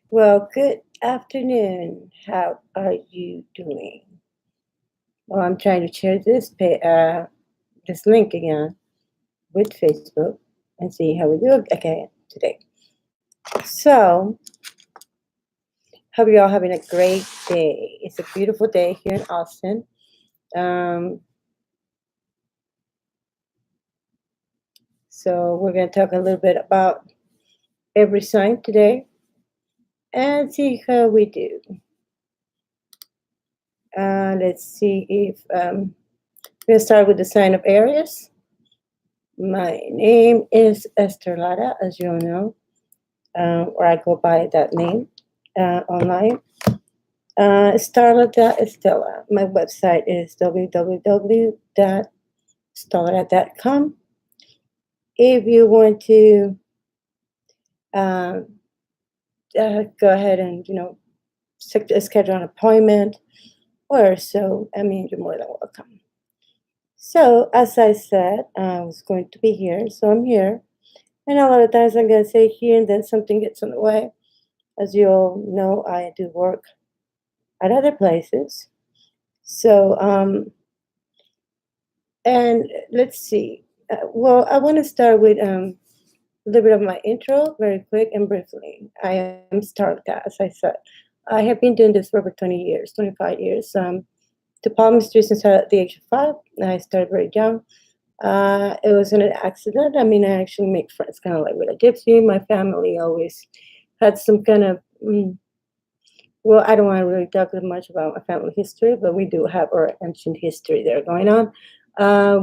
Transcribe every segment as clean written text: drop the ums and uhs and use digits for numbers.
Well, good afternoon. How are you doing? Well, I'm trying to share this link again with Facebook and see how we do again today. So, hope you're all having a great day. It's a beautiful day here in Austin. Um, so, we're going to talk a little bit about every sign today and see how we do. Let's see if we're going to start with the sign of Aries. My name is Starlata, as you all know, or I go by that name online. Starlata Estella. My website is www.starlata.com. If you want to uh, go ahead and schedule an appointment or so, I mean, you're more than welcome. So, as I said, I was going to be here, so I'm here. And a lot of times I'm going to say here and then something gets in the way. As you all know, I do work at other places. So, and let's see. Well, I want to start with a little bit of my intro, very quick and briefly. I am Starlata, as I said. I have been doing this for over 20 years, 25 years. To palmistry since at the age of 5. I started very young. It was an accident. I mean, I actually make friends, kind of like with a gypsy. My family always had some kind of well, I don't want to really talk much about my family history, but we do have our ancient history there going on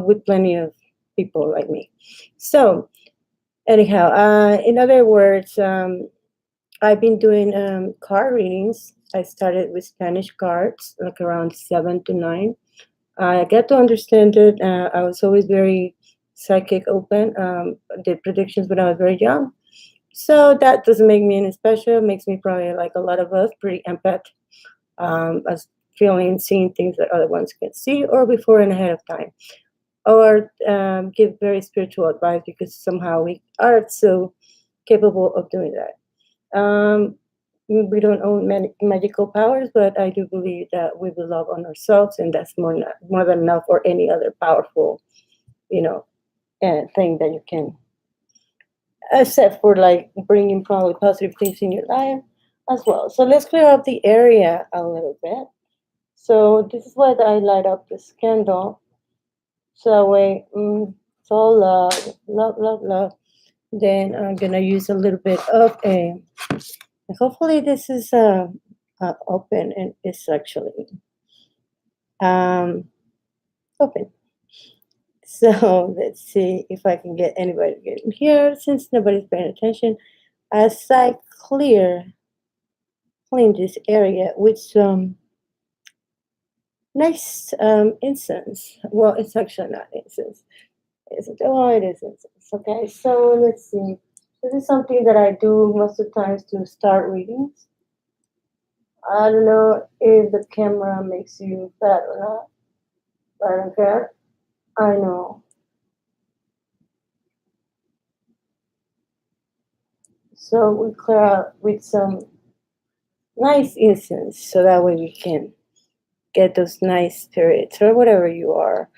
with plenty of people like me. So, anyhow, in other words, I've been doing card readings. I started with Spanish cards, like around 7 to 9. I got to understand it. I was always very psychic open. Did predictions when I was very young. So that doesn't make me any special. It makes me probably like a lot of us, pretty empath, as feeling, seeing things that other ones can see, or before and ahead of time, or give very spiritual advice because somehow we are so capable of doing that. We don't own magical powers, but I do believe that we will love on ourselves, and that's more than enough for any other powerful, you know, thing that you can, except for like bringing probably positive things in your life as well. So let's clear up the area a little bit. So this is why I light up this candle. So that way, it's all love, love, love, love. Then I'm gonna use a little bit of a. Hopefully this is open and it's actually um, open. So let's see if I can get anybody to get in here since nobody's paying attention. As I clean this area with some nice incense. Well, it's actually not incense. Oh, it is incense. Okay, so let's see. This is something that I do most of the times to start readings. I don't know if the camera makes you fat or not, but I don't care. I know. So we clear out with some nice incense so that way we can get those nice spirits or whatever you are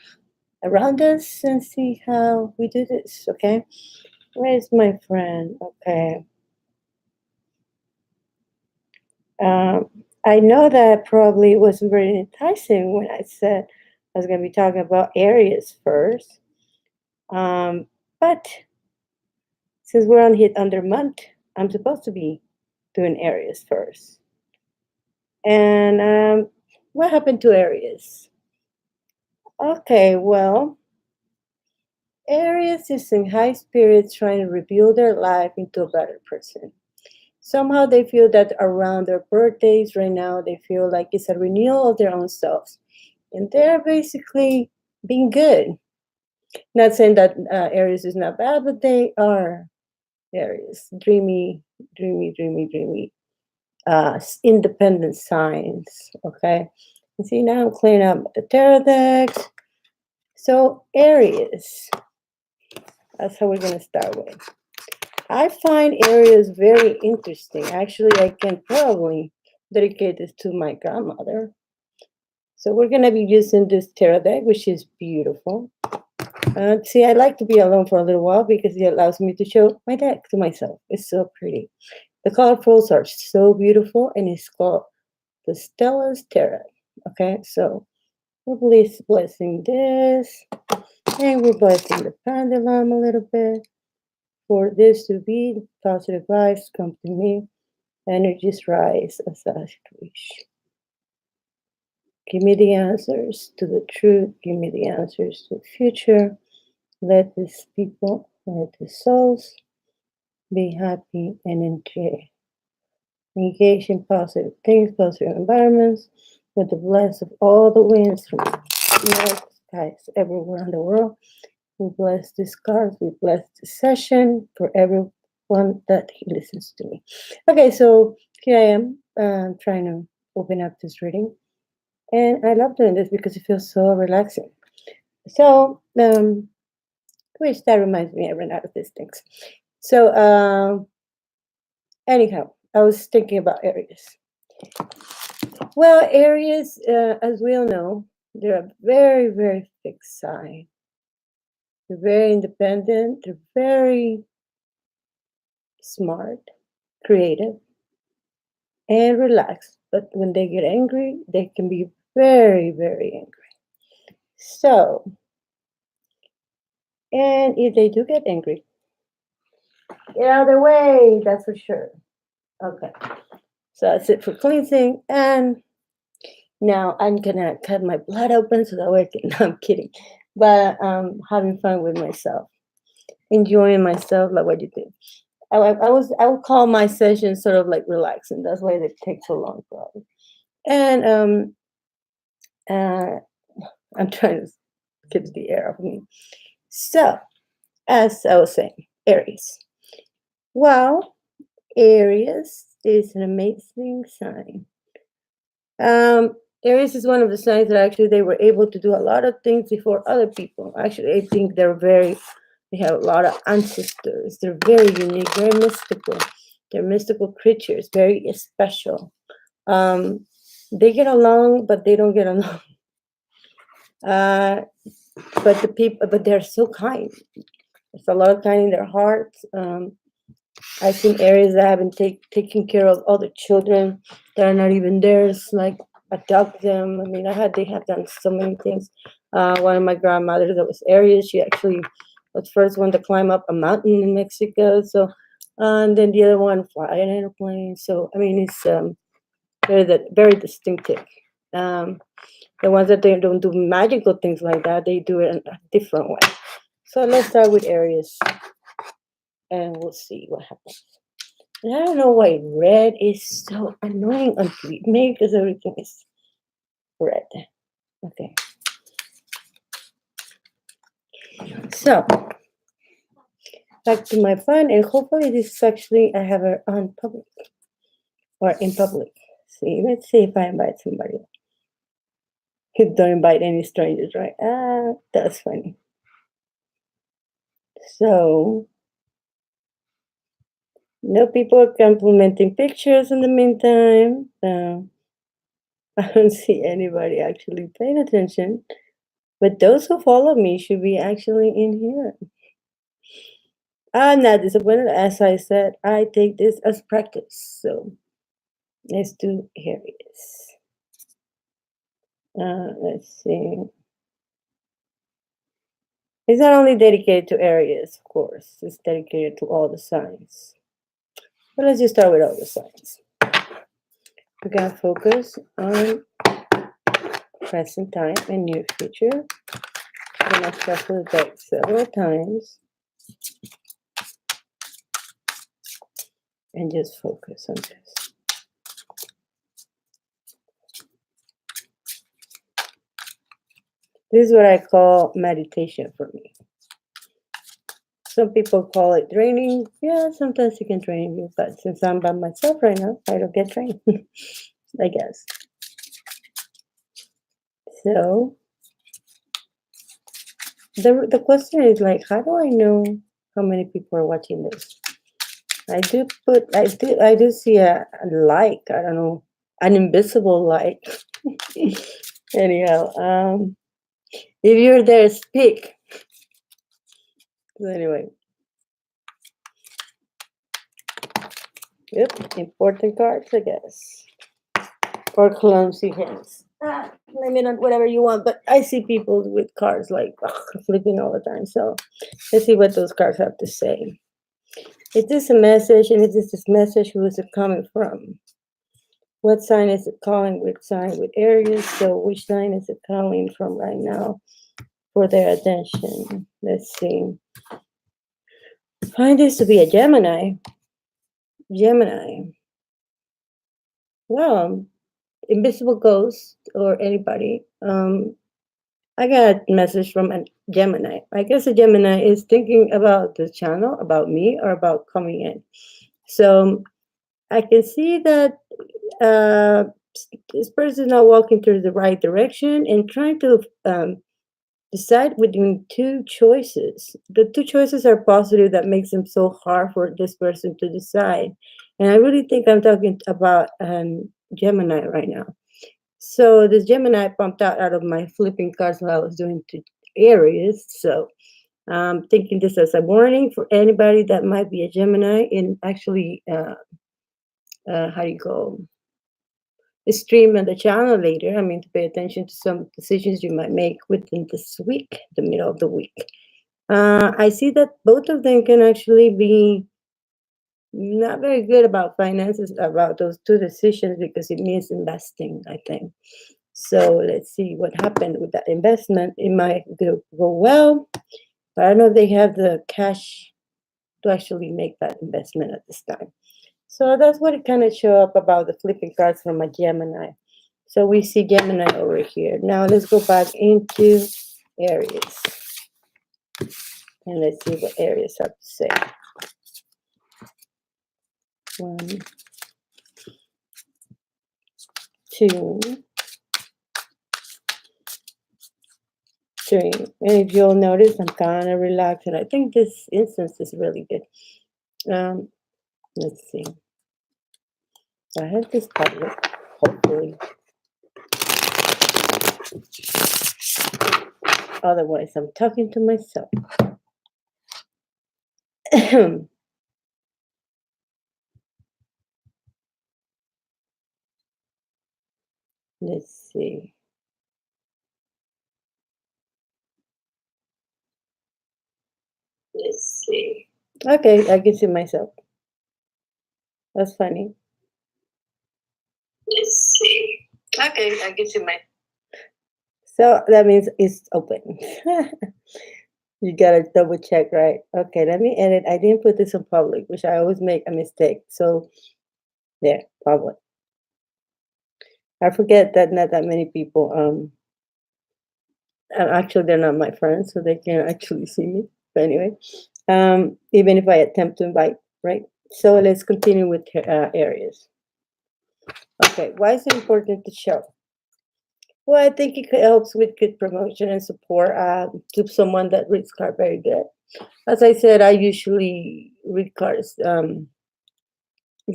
around us and see how we do this, okay? Where's my friend? Okay. Um, I know that probably wasn't very enticing when I said I was going to be talking about Aries first. But since we're on hit under month, I'm supposed to be doing Aries first. And what happened to Aries? Okay, well, Aries is in high spirits trying to rebuild their life into a better person. Somehow they feel that around their birthdays right now, they feel like it's a renewal of their own selves. And they're basically being good. Not saying that Aries is not bad, but they are Aries. Dreamy, dreamy, dreamy, dreamy. Independent signs. Okay. And see, now I'm cleaning up the tarot decks. So, Aries. That's how we're going to start with. I find Aries very interesting. Actually, I can probably dedicate this to my grandmother. So we're going to be using this tarot deck, which is beautiful. See, I like to be alone for a little while because it allows me to show my deck to myself. It's so pretty. The colorfuls are so beautiful, and it's called the Stellas Tarot. Okay, so we're blessing this, and we're blessing the pendulum a little bit for this to be positive vibes come to me. Energies rise as I wish. Give me the answers to the truth. Give me the answers to the future. Let these people, let the souls be happy and enjoy. Engage in positive things, positive environments, with the bless of all the winds from north skies everywhere in the world. We bless this card, we bless this session for everyone that he listens to me. Okay, so here I am trying to open up this reading. And I love doing this because it feels so relaxing. So, which that reminds me, I ran out of these things. So, anyhow, I was thinking about Aries. Well, Aries, as we all know, they're a very, very fixed sign. They're very independent. They're very smart, creative, and relaxed. But when they get angry, they can be very, very angry. So, and if they do get angry, get out of their way, that's for sure. Okay. So that's it for cleansing. And now I'm gonna cut my blood open so that way I can. No, I'm kidding, but having fun with myself, enjoying myself, like what you did. I would call my session sort of like relaxing. That's why they take so long, probably. And uh, I'm trying to get the air off me. So, as I was saying, Aries. Well, Aries is an amazing sign. Aries is one of the signs that actually they were able to do a lot of things before other people. Actually, I think they have a lot of ancestors. They're very unique, very mystical. They're mystical creatures, very special. They get along, but they don't get along. But they're so kind. There's a lot of kind in their hearts. I've seen Aries that haven't taken care of other children that are not even theirs, like adopt them. I mean, they have done so many things. One of my grandmothers that was Aries, she actually was the first one to climb up a mountain in Mexico. So, and then the other one fly an airplane. So, I mean, it's very distinctive. The ones that they don't do magical things like that, they do it in a different way. So let's start with Aries, and we'll see what happens. And I don't know why red is so annoying on tweet. Maybe because everything is red. Okay. So back to my fun, and hopefully this is actually I have her on public or in public. See, let's see if I invite somebody. Don't invite any strangers, right? That's funny. So no people are complimenting pictures in the meantime. I don't see anybody actually paying attention. But those who follow me should be actually in here. I'm not disappointed. As I said, I take this as practice. So let's do Aries. Let's see. It's not only dedicated to Aries, of course. It's dedicated to all the signs. But let's just start with all the signs. We're going to focus on present time and near future. I'm going to shuffle the deck several times. And just focus on this. This is what I call meditation for me. Some people call it draining. Yeah, sometimes it can drain you, but since I'm by myself right now, I don't get drained, I guess. So the question is like, how do I know how many people are watching this? I do see a like, I don't know, an invisible like. Anyhow, if you're there, speak. So anyway, yep, important cards, I guess. Or clumsy hands. Blame it on whatever you want, but I see people with cards like flipping all the time. So let's see what those cards have to say. Is this a message? And if this message, who is it coming from? What sign is it calling? Which sign? With Aries. So which sign is it calling from right now for their attention? Let's see. Find this to be a Gemini. Gemini. Well, invisible ghost or anybody. I got a message from a Gemini. I guess a Gemini is thinking about the channel, about me, or about coming in. So I can see that this person is not walking through the right direction and trying to decide between two choices. The two choices are positive that makes them so hard for this person to decide. And I really think I'm talking about Gemini right now. So this Gemini pumped out of my flipping cards while I was doing to Aries. So thinking this as a warning for anybody that might be a Gemini and actually, how do you go? Stream on the channel later. I mean, to pay attention to some decisions you might make within this week, the middle of the week. I see that both of them can actually be not very good about finances, about those two decisions, because it means investing, I think. So let's see what happened with that investment. It might go well, but I don't know if they have the cash to actually make that investment at this time. So that's what it kind of show up about the flipping cards from a Gemini. So we see Gemini over here. Now let's go back into Aries. And let's see what Aries have to say. 1, 2, 3. And if you'll notice, I'm kind of relaxed. And I think this instance is really good. Let's see. I have this public, hopefully. Otherwise, I'm talking to myself. Let's see. Let's see. Okay, I can see myself. That's funny. Let's see. Okay, I can see my. So that means it's open. You gotta double check, right? Okay, let me edit. I didn't put this in public, which I always make a mistake. So there, public. I forget that not that many people actually they're not my friends, so they can't actually see me. But anyway, even if I attempt to invite, right? So let's continue with Aries. Okay, why is it important to show? Well, I think it helps with good promotion and support to someone that reads cards very good. As I said, I usually read cards in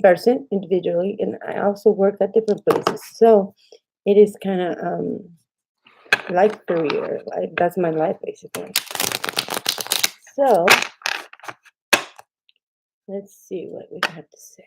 person, individually, and I also work at different places. So it is kind of like career. That's my life, basically. So let's see what we have to say.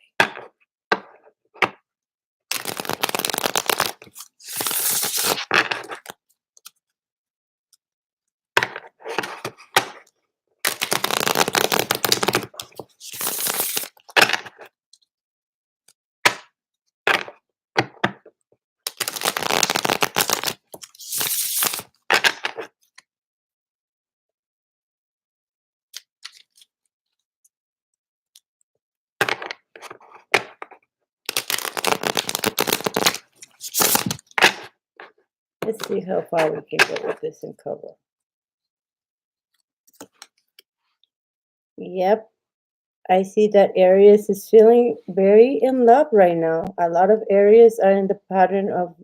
Let's see how far we can go with this and cover. Yep. I see that Aries is feeling very in love right now. A lot of Aries are in the pattern of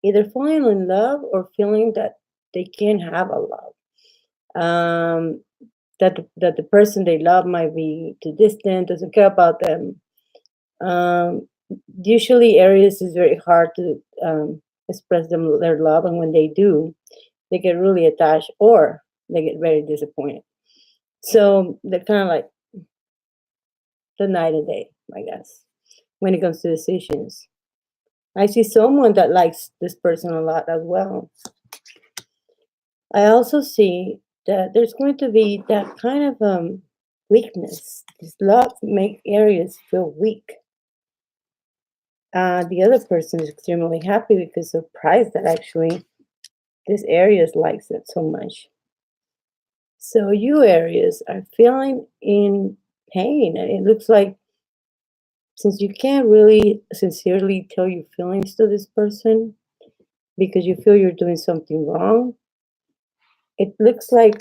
either falling in love or feeling that they can't have a love. that the person they love might be too distant, doesn't care about them. Um, Usually, Aries is very hard to express their love, and when they do, they get really attached or they get very disappointed. So they're kind of like the night and day, I guess, when it comes to decisions. I see someone that likes this person a lot as well. I also see that there's going to be that kind of weakness. This love make Aries feel weak. The other person is extremely happy because surprised that actually this Aries likes it so much. So you Aries are feeling in pain, and it looks like since you can't really sincerely tell your feelings to this person because you feel you're doing something wrong, it looks like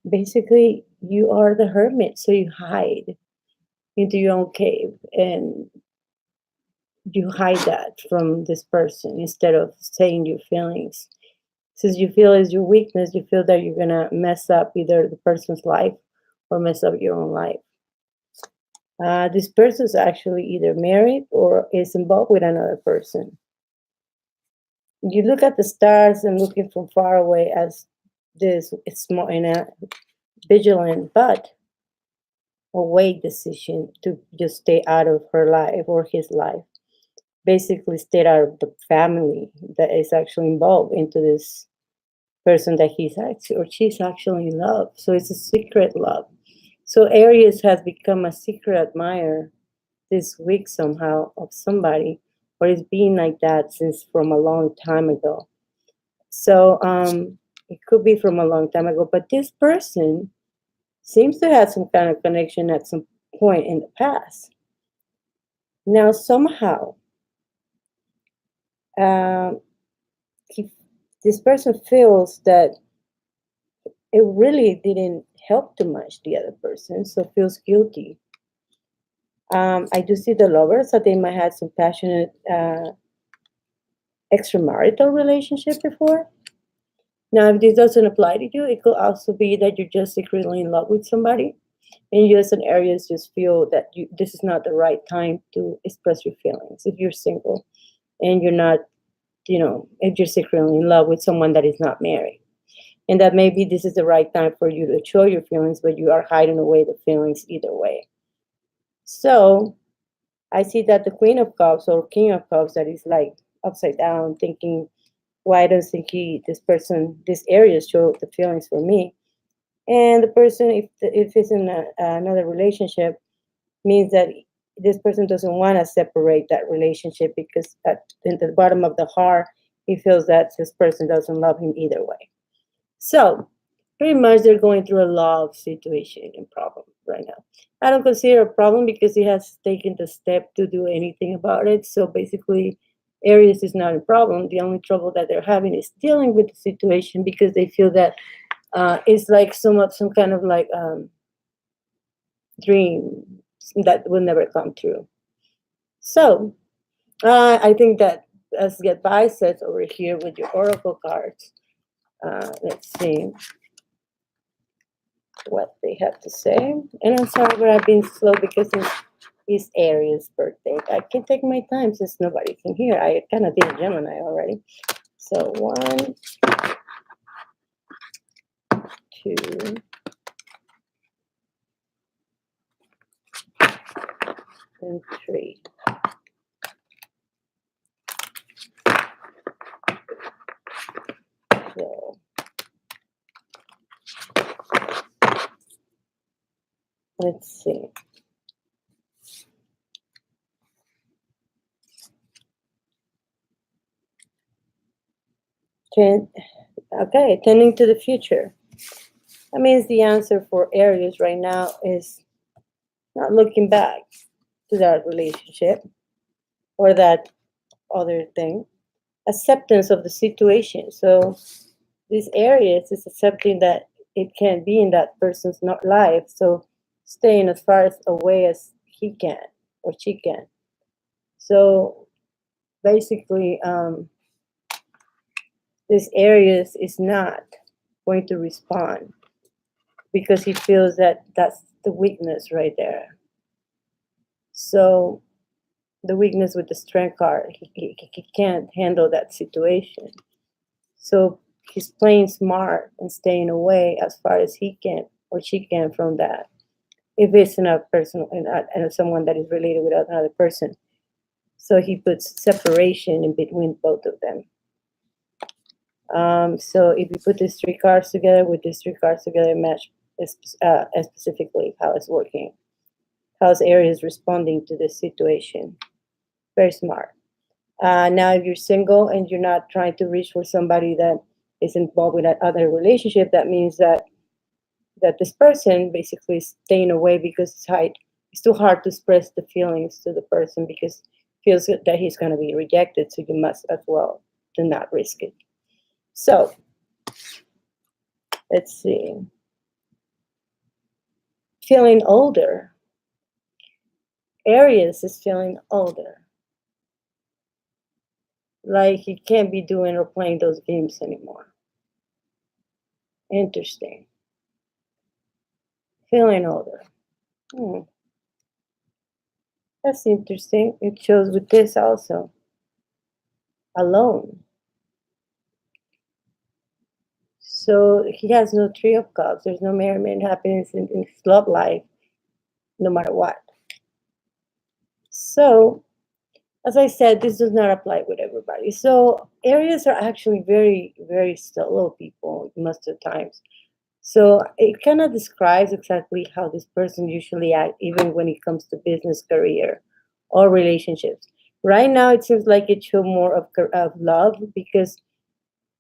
basically you are the hermit, so you hide into your own cave and you hide that from this person instead of saying your feelings. Since you feel it's your weakness, you feel that you're gonna mess up either the person's life or mess up your own life. This person is actually either married or is involved with another person. You look at the stars and looking from far away as this small in a vigilant but awake decision to just stay out of her life or his life. Basically, stay out of the family that is actually involved into this person that he's actually or she's actually in love. So it's a secret love. So Aries has become a secret admirer this week somehow of somebody, or it's been like that since from a long time ago. So it could be from a long time ago, but this person seems to have some kind of connection at some point in the past. Now somehow um, he, this person feels that it really didn't help too much the other person, so feels guilty. I do see the lovers that they might have some passionate extramarital relationship before. Now, if this doesn't apply to you, it could also be that you're just secretly in love with somebody, and you as an Aries just feel that this is not the right time to express your feelings. If you're single and you're not, if you're secretly in love with someone that is not married, and that maybe this is the right time for you to show your feelings, but you are hiding away the feelings either way. So I see that the Queen of Cups or King of Cups that is like upside down, thinking, why doesn't this person, this area show the feelings for me? And the person, if it's in another relationship, means that this person doesn't want to separate that relationship because in the bottom of the heart, he feels that this person doesn't love him either way. So pretty much they're going through a love situation and problem right now. I don't consider a problem because he has taken the step to do anything about it. So basically, Aries is not a problem. The only trouble that they're having is dealing with the situation because they feel that it's like some kind of like dream that will never come true. So I think that as get by says over here with your oracle cards, let's see what they have to say. And I'm sorry but I've been slow because it's Aries' birthday. I can take my time since nobody can hear. I kind of did Gemini already. So 1, 2, and 3. So let's see. Okay, tending to the future. That means the answer for Aries right now is not looking back to that relationship or that other thing. Acceptance of the situation. So this Aries is accepting that it can be in that person's not life. So staying as far as away as he can or she can. So basically, this Aries is not going to respond because he feels that that's the weakness right there. So the weakness with the strength card, he can't handle that situation. So he's playing smart and staying away as far as he can or she can from that. If it's in a person and someone that is related with another person, so he puts separation in between both of them. So if you put these three cards together with these three cards together, match specifically how it's working, how Aries is responding to this situation. Very smart. Now, if you're single and you're not trying to reach for somebody that is involved with that other relationship, that means that this person basically is staying away because it's too hard to express the feelings to the person because feels that he's going to be rejected. So you must as well do not risk it. So let's see. Feeling older. Aries is feeling older. Like he can't be doing or playing those games anymore. Interesting. Feeling older. That's interesting. It shows with this also. Alone. So he has no Three of Cups. There's no merriment, happiness in his love life, no matter what. So, as I said, this does not apply with everybody. So Aries are actually very, very slow people most of the times. So it kind of describes exactly how this person usually acts, even when it comes to business, career, or relationships. Right now, it seems like it shows more of love because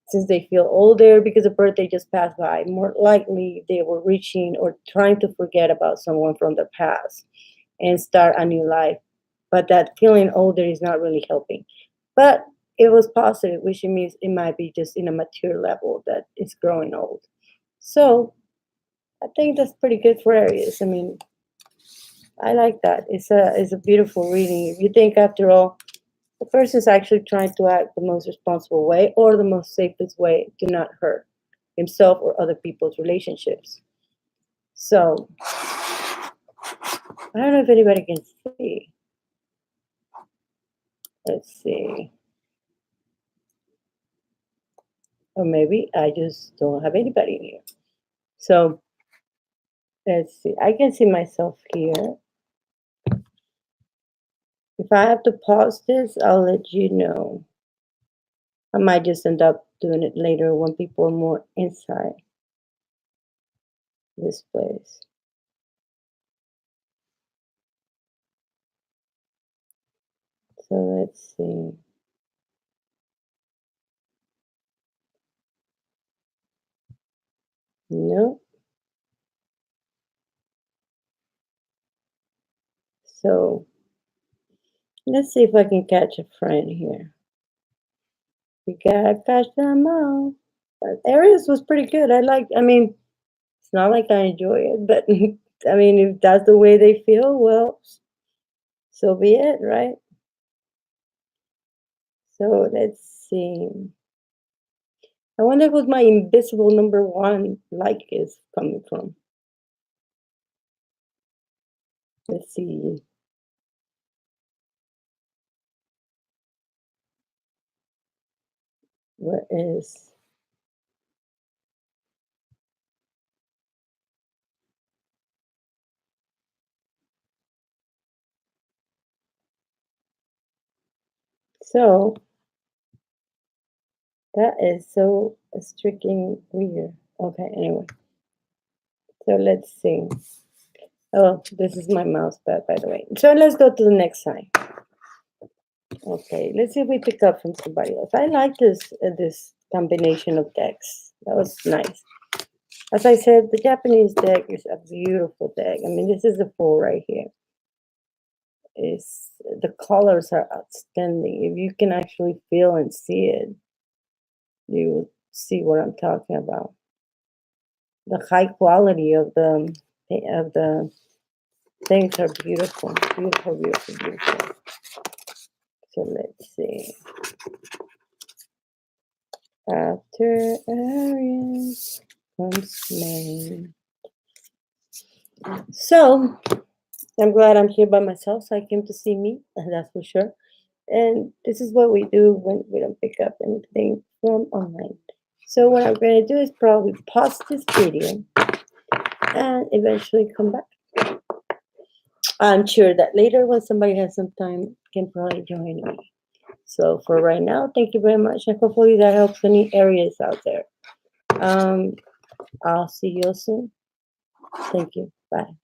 since they feel older, because a birthday just passed by, more likely they were reaching or trying to forget about someone from the past and start a new life. But that feeling older is not really helping. But it was positive, which means it might be just in a mature level that it's growing old. So I think that's pretty good for Aries. I mean, I like that. It's a beautiful reading. If you think, after all, the person is actually trying to act the most responsible way or the most safest way to not hurt himself or other people's relationships. So I don't know if anybody can see. Let's see. Or maybe I just don't have anybody in here. So let's see. I can see myself here. If I have to pause this, I'll let you know. I might just end up doing it later when people are more inside this place. So let's see. No. So let's see if I can catch a friend here. We gotta catch them all. But Aries was pretty good. I mean, it's not like I enjoy it, but I mean, if that's the way they feel, well, so be it, right? So let's see. I wonder what my invisible number one like is coming from. Let's see. Where is. So that is so striking weird. Okay, anyway. So let's see. Oh, this is my mouse pad, by the way. So let's go to the next sign. Okay, let's see if we pick up from somebody else. I like this combination of decks. That was nice. As I said, the Japanese deck is a beautiful deck. I mean, this is the full right here. Is the colors are outstanding. If you can actually feel and see it, you will see what I'm talking about. The high quality of the things are beautiful, beautiful, beautiful, beautiful. So let's see. After Aries comes May. So I'm glad I'm here by myself, so I came to see me, that's for sure. And this is what we do when we don't pick up anything from online. So what I'm going to do is probably pause this video and eventually come back. I'm sure that later when somebody has some time can probably join me. So for right now, thank you very much, and hopefully that helps any areas out there. I'll see you soon. Thank you. Bye.